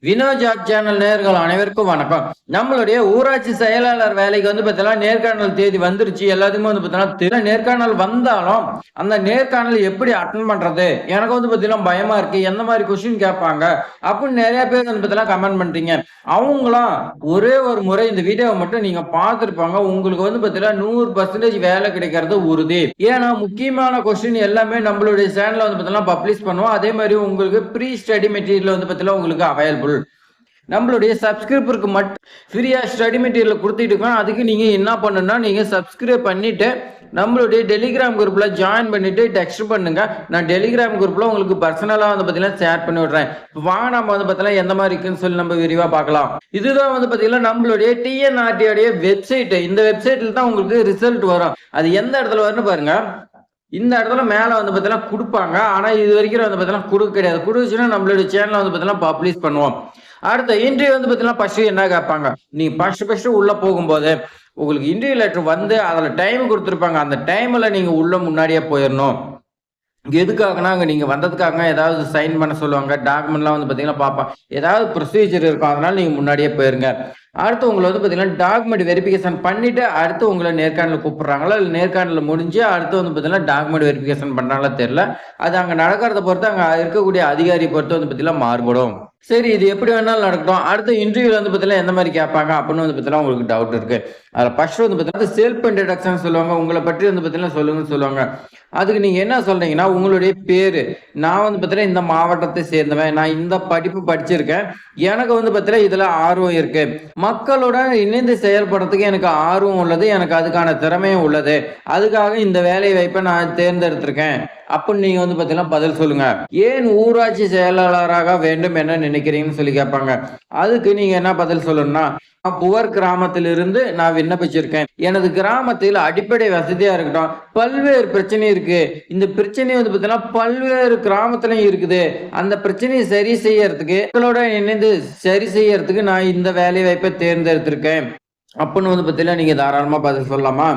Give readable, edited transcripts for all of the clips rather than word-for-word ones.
Vinoj job channel நேயர்கள் அனைவருக்கும் வணக்கம். நம்மளுடைய ஊராட்சி செயலாளர் வேலைக்கு பார்த்தீங்கன்னா நேர்காணல் தேதி வந்துருச்சு. எல்லாத்துக்குமே பார்த்தீங்கன்னா நேர்காணல் வந்தாலும் அந்த நேர்காணல் எப்படி அட்டெண்ட் பண்றது? எனக்கு பார்த்தீங்கன்னா பயமா இருக்கு. எந்த மாதிரி கொஸ்டின் கேட்பாங்க அப்படின்னு நிறைய பேர் பார்த்தீங்கன்னா கமெண்ட் பண்றீங்க. அவங்களாம் ஒரே ஒரு முறை இந்த வீடியோவை மட்டும் நீங்க பார்த்துருப்பாங்க. உங்களுக்கு பார்த்தீங்கன்னா 100% வேலை கிடைக்கிறது உறுதி. ஏன்னா முக்கியமான கொஸ்டின் எல்லாமே நம்மளுடைய சேனல்ல பார்த்தீங்கன்னா பப்ளிஷ் பண்ணுவோம். அதே மாதிரி உங்களுக்கு ப்ரீ ஸ்டடி மெட்டீரியல் பார்த்தீங்கன்னா உங்களுக்கு அவைலபிள். நம்மளுடைய சப்ஸ்கிரைபருக்கு மட்டும் ஃப்ரீயா ஸ்டடி மெட்டீரியல் கொடுத்துட்டு இருக்கோம். அதுக்கு நீங்க என்ன பண்ணணும்னா நீங்க சப்ஸ்கிரைப் பண்ணிட்டு நம்மளுடைய டெலிகிராம் குரூப்ல ஜாயின் பண்ணிட்டு டெக்ஸ்ட் பண்ணுங்க. நான் டெலிகிராம் குரூப்ல உங்களுக்கு பர்சனலா பாத்தீங்கன்னா ஷேர் பண்ணி விடுறேன். வாங்க நம்ம பாத்தீங்கன்னா எந்த மாதிரி இருக்குன்னு சொல்லி நம்ம விரிவா பார்க்கலாம். இதுதான் பாத்தீங்கன்னா நம்மளுடைய டிஎன்ஆர்டி உடைய வெப்சைட். இந்த வெப்சைட்ல தான் உங்களுக்கு ரிசல்ட் வரும். அது எந்த இடத்துல வரும்னு பாருங்க. இந்த இடத்துல மேல பாத்தீங்கன்னா கொடுப்பாங்க. ஆனா இது வரைக்கும் பாத்தீங்கன்னா கொடுக்க கிடையாது. கொடுச்சுன்னா நம்மளுடைய சேனல் பாத்தீங்கன்னா பப்ளிஷ் பண்ணுவோம். அடுத்த இன்டர்வியூ பாத்தீங்கன்னா ஃபர்ஸ்ட் என்ன கேட்பாங்க, நீ ஃபர்ஸ்ட் உள்ள போகும்போது உங்களுக்கு இன்டர்வியூ லெட்டர் அதுல டைம் கொடுத்துருப்பாங்க. அந்த டைம்ல நீங்க உள்ள முன்னாடியே போயிடணும். எதுக்காகனா அங்க நீங்க வந்ததுக்காக ஏதாவது சைன் பண்ண சொல்லுவாங்க. டாக்குமெண்ட்லாம் பாத்தீங்கன்னா பார்ப்பாங்க. ஏதாவது ப்ரொசீஜர் இருக்கும். அதனால நீங்க முன்னாடியே போயிருங்க. அடுத்து உங்களை பாத்தீங்கன்னா டாக்குமெண்ட் வெரிஃபிகேஷன் பண்ணிட்டு அடுத்து உங்களை நேர்காணல் கூப்பிடுறாங்களா இல்ல நேர்காணல் முடிஞ்சு அடுத்து பாத்தீங்கன்னா டாக்குமெண்ட் வெரிஃபிகேஷன் பண்றாங்களா தெரியல. அது அங்க நடக்கிறத பொறுத்து அங்க இருக்கக்கூடிய அதிகாரி பொறுத்து பாத்தீங்கன்னா மாறுபடும். சரி, இது எப்படி வேணாலும் நடக்கட்டும். அடுத்த இன்டர்வியூல பாத்தீங்கன்னா எந்த மாதிரி கேட்பாங்க அப்படின்னு பாத்தீங்கன்னா உங்களுக்கு டவுட் இருக்கு. அதுல ஃபர்ஸ்ட் பாத்தீங்கன்னா செல்ஃப் இன்ட்ரடக்ஷன் சொல்லுவாங்க. உங்களை பற்றி பாத்தீங்கன்னா சொல்லுங்கன்னு சொல்லுவாங்க. அதுக்கு நீங்க என்ன சொல்றீங்கன்னா உங்களுடைய பேரு, நான் பாத்தீங்கன்னா இந்த மாவட்டத்தை சேர்ந்தவன், நான் இந்த படிப்பு படிச்சிருக்கேன், எனக்கு பாத்தீங்கன்னா இதுல ஆர்வம் இருக்கு, மக்களுடன் இணைந்து செயல்படுறதுக்கு எனக்கு ஆர்வம் உள்ளது, எனக்கு அதுக்கான திறமையும் உள்ளது, அதுக்காக இந்த வேலை வாய்ப்பை நான் தேர்ந்தெடுத்திருக்கேன் அப்படின்னு நீங்க பாத்தீங்கன்னா பதில் சொல்லுங்க. ஏன் ஊராட்சி செயலாளராக வேண்டும் என்ன நினைக்கிறீங்கன்னு சொல்லி கேட்பாங்க. அதுக்கு நீங்க என்ன பதில் சொல்லணும்னா, புவர் கிராமத்திலிருந்து நான் விண்ணப்பிச்சிருக்கேன். எனது கிராமத்தில் அடிப்படை வசதியா இருக்கட்டும் பல்வேறு பிரச்சனை இருக்கு. இந்த பிரச்சனை பாத்தீங்கன்னா பல்வேறு கிராமத்திலையும் இருக்குது. அந்த பிரச்சனையை சரி செய்யறதுக்கு மக்களோட இணைந்து சரி செய்யறதுக்கு நான் இந்த வேலை வாய்ப்பை தேர்ந்தெடுத்திருக்கேன் அப்படின்னு பாத்தீங்கன்னா நீங்க தாராளமா பதில் சொல்லலாமா.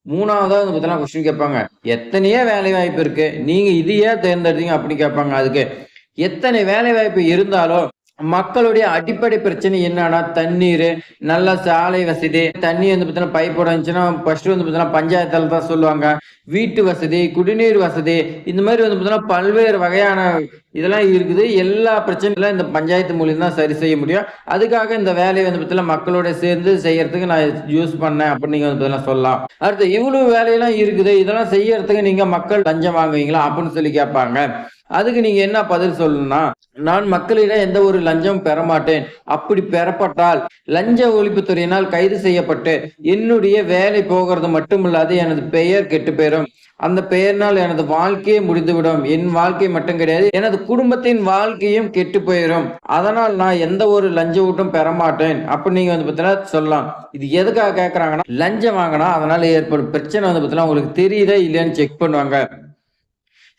மூணாவதா பாத்தீங்கன்னா கொஸ்டின் கேட்பாங்க, எத்தனையோ வேலை வாய்ப்பு இருக்கு, நீங்க இதையே தேர்ந்தெடுத்தீங்க அப்படின்னு கேட்பாங்க. அதுக்கு எத்தனை வேலை வாய்ப்பு இருந்தாலும் மக்களுடைய அடிப்படை பிரச்சனை என்னன்னா தண்ணீர், நல்ல சாலை வசதி, தண்ணி பார்த்தீங்கன்னா பைப் உடஞ்சுன்னா ஃபர்ஸ்ட் பார்த்தீங்கன்னா பஞ்சாயத்துல தான் சொல்லுவாங்க. வீட்டு வசதி, குடிநீர் வசதி, இந்த மாதிரி பார்த்தீங்கன்னா பல்வேறு வகையான இதெல்லாம் இருக்குது. எல்லா பிரச்சனைகளும் இந்த பஞ்சாயத்து மூலியம் தான் சரி செய்ய முடியும். அதுக்காக இந்த வேலையை பார்த்தீங்கன்னா மக்களோட சேர்ந்து செய்யறதுக்கு நான் யூஸ் பண்ணேன் அப்படின்னு நீங்க பார்த்தீங்கன்னா சொல்லலாம். அடுத்து இவ்வளவு வேலையெல்லாம் இருக்குது, இதெல்லாம் செய்யறதுக்கு நீங்க மக்கள் லஞ்சம் வாங்குவீங்களா அப்படின்னு சொல்லி கேட்பாங்க. அதுக்கு நீங்க என்ன பதில் சொல்லணும்னா, நான் மக்களிடம் எந்த ஒரு லஞ்சம் பெற மாட்டேன். அப்படி பெறப்பட்டால் லஞ்ச ஒழிப்புத்துறையினால் கைது செய்யப்பட்டு என்னுடைய வேலை போகிறது மட்டுமில்லாது எனது பெயர் கெட்டு போயிடும். அந்த பெயர்னால் எனது வாழ்க்கையே முடிந்துவிடும். என் வாழ்க்கை மட்டும் கிடையாது, எனது குடும்பத்தின் வாழ்க்கையும் கெட்டு போயிடும். அதனால் நான் எந்த ஒரு லஞ்ச ஊட்டும் பெற மாட்டேன் அப்படி நீங்க பார்த்தீங்கன்னா சொல்லலாம். இது எதுக்காக கேட்கறாங்கன்னா, லஞ்சம் வாங்கினா அதனால ஏற்படும் பிரச்சனை பார்த்தீங்கன்னா உங்களுக்கு தெரியுதா இல்லையான்னு செக் பண்ணுவாங்க.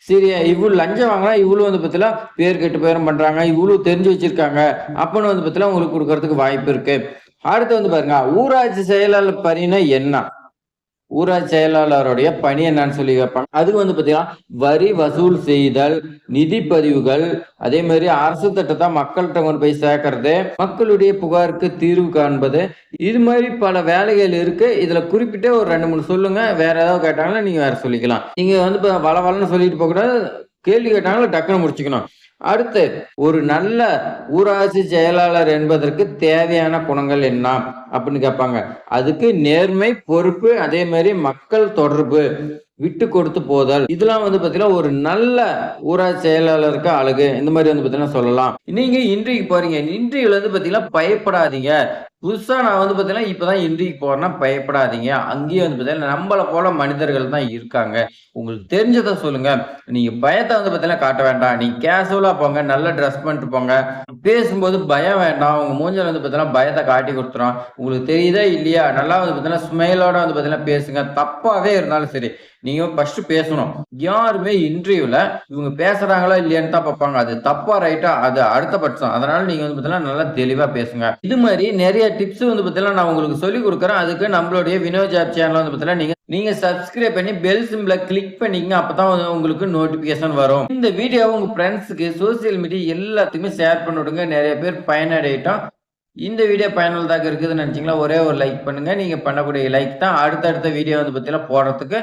சரியா, இவ்வளவு லஞ்சம் வாங்கினா இவ்வளவு பார்த்தீங்கன்னா பேர் கெட்டு பேரும் பண்றாங்க, இவ்வளவு தெரிஞ்சு வச்சிருக்காங்க அப்படின்னு பார்த்தீங்கன்னா உங்களுக்கு கொடுக்கறதுக்கு வாய்ப்பு இருக்கு. அடுத்து பாருங்க, ஊராட்சி செயலாளர் பணினா என்ன, ஊராட்சி செயலாளருடைய பணி என்னன்னு சொல்லி கேட்பாங்க. அதுக்கு பாத்தீங்கன்னா வரி வசூல் செய்தல், நிதி பதிவுகள், அதே மாதிரி அரசு திட்டத்தை மக்கள்கிட்ட கொண்டு போய் சேர்க்கறது, மக்களுடைய புகாருக்கு தீர்வு காண்பது, இது மாதிரி பல வேலைகள் இருக்கு. இதுல குறிப்பிட்டு ஒரு 2-3 சொல்லுங்க. வேற ஏதாவது கேட்டாங்கன்னா நீங்க வேற சொல்லிக்கலாம். நீங்க வளவலன்னு சொல்லிட்டு போக கூடாது. கேள்வி கேட்டாங்களா டக்குன்னு முடிச்சுக்கணும். அடுத்து, ஒரு நல்ல ஊராட்சி செயலாளர் என்பதற்கு தேவையான குணங்கள் என்ன அப்படின்னு கேட்பாங்க. அதுக்கு நேர்மை, பொறுப்பு, அதே மாதிரி மக்கள் தொடர்பு, விட்டு கொடுத்து போதல், இதெல்லாம் பாத்தீங்கன்னா ஒரு நல்ல ஊராட்சி செயலாளருக்கு அழகு. இந்த மாதிரி பாத்தீங்கன்னா சொல்லலாம். நீங்க இன்றைக்கு போறீங்க, இன்றைக்குல பாத்தீங்கன்னா பயப்படாதீங்க. புதுசா நான் பாத்தீங்கன்னா இப்பதான் இன்றைக்கு போறேன்னா பயப்படாதீங்க. அங்கேயே பாத்தீங்கன்னா நம்மள போல மனிதர்கள் தான் இருக்காங்க. உங்களுக்கு தெரிஞ்சதை சொல்லுங்க. நீங்க பயத்தை பாத்தீங்கன்னா காட்ட வேண்டாம். நீங்க கேஷுவலா போங்க, நல்ல ட்ரெஸ் பண்ணிட்டு போங்க. பேசும்போது பயம் வேண்டாம். உங்க மூஞ்சில பாத்தீங்கன்னா பயத்தை காட்டி கொடுத்துரும். உங்களுக்கு தெரியுதா இல்லையா, நல்லா பாத்தீங்கன்னா ஸ்மைலோட பாத்தீங்கன்னா பேசுங்க. தப்பாவே இருந்தாலும் சரி நீங்க ஃபர்ஸ்ட் பேசணும். யாருமே இன்டர்வியூல இவங்க பேசுறாங்களா இல்லையான்னு தான் பார்ப்பாங்க. அது தப்பா ரைட்டா அது அடுத்த பட்சம். அதனால நீங்க பாத்தீங்கன்னா நல்லா தெளிவா பேசுங்க. இது மாதிரி நிறைய டிப்ஸ் பாத்தீங்கன்னா நான் உங்களுக்கு சொல்லி கொடுக்குறேன். அதுக்கு நம்மளுடைய வினோஜ் ஆப் சேனல் பாத்தீங்கன்னா நீங்க நீங்க சப்ஸ்கிரைப் பண்ணி பெல் சிம்பிள கிளிக் பண்ணிக்கங்க. அப்பதான் உங்களுக்கு நோட்டிபிகேஷன் வரும். இந்த வீடியோவ உங்க ஃப்ரெண்ட்ஸ்க்கு சோசியல் மீடியா எல்லாத்துக்குமே ஷேர் பண்ணி விடுங்க. நெறைய பேர் பயனடையட்டும். இந்த வீடியோ பயனுள்ளதாக இருக்குதுன்னு நினைச்சீங்களா, ஒரே ஒரு லைக் பண்ணுங்க. நீங்க பண்ணக்கூடிய லைக் தான் அடுத்தடுத்த வீடியோ பார்த்தீங்கன்னா போடுறதுக்கு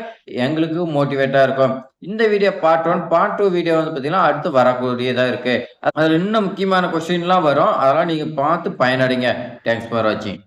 எங்களுக்கு மோட்டிவேட்டா இருக்கும். இந்த வீடியோ பார்ட் 1, பார்ட் 2 வீடியோ பார்த்தீங்கன்னா அடுத்து வரக்கூடியதா இருக்கு. அதுல இன்னும் முக்கியமான கொஸ்டின்லாம் வரும். அதெல்லாம் நீங்க பார்த்து பயனடைங்க. தேங்க்ஸ் ஃபார் வாட்சிங்.